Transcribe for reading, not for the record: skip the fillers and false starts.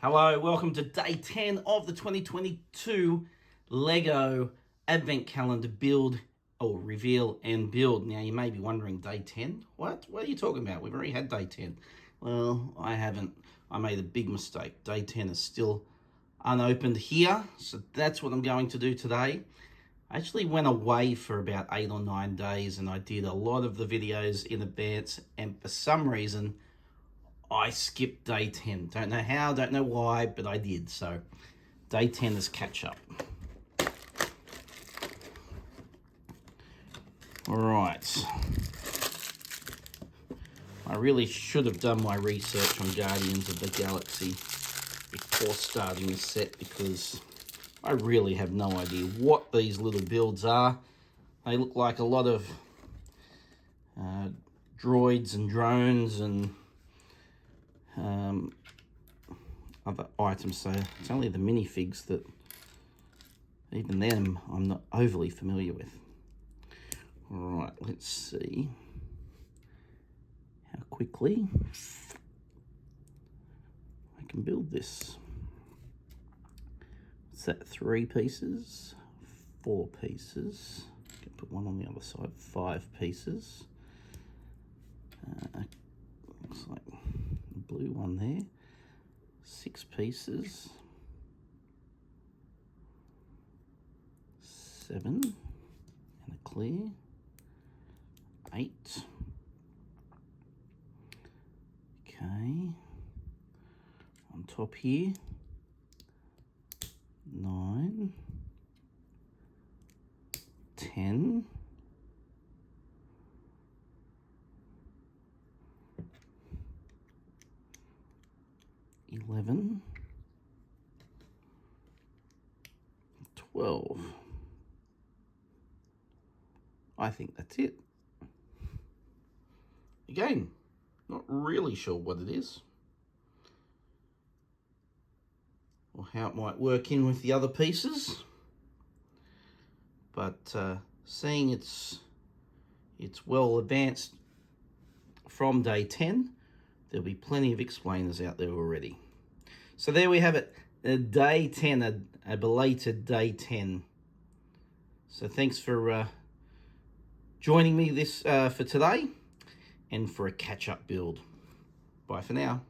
Hello, welcome to day 10 of the 2022 Lego Advent Calendar build or reveal and build. Now you may be wondering, day 10? What are you talking about? We've already had day 10. Well, I haven't. I made a big mistake. Day 10 is still unopened here, so that's what I'm going to do today. I actually went away for about 8 or 9 days and I did a lot of the videos in advance, and for some reason I skipped day 10. Don't know how, don't know why, but I did. So day 10 is catch up. All right. I really should have done my research on Guardians of the Galaxy before starting the set, because I really have no idea what these little builds are. They look like a lot of droids and drones and other items, so it's only the minifigs that even them I'm not overly familiar with. Alright, let's see how quickly I can build this. What's that, 3 pieces, 4 pieces, can put one on the other side, 5 pieces. Looks like a blue one there, 6 pieces, 7, and a clear, 8, okay, on top here, 9, 10, 11, 12. I think that's it. Again, not really sure what it is or how it might work in with the other pieces, but seeing it's well advanced from day 10, there'll be plenty of explainers out there already. So there we have it, day 10, a belated day 10. So thanks for joining me for today and for a catch-up build. Bye for now.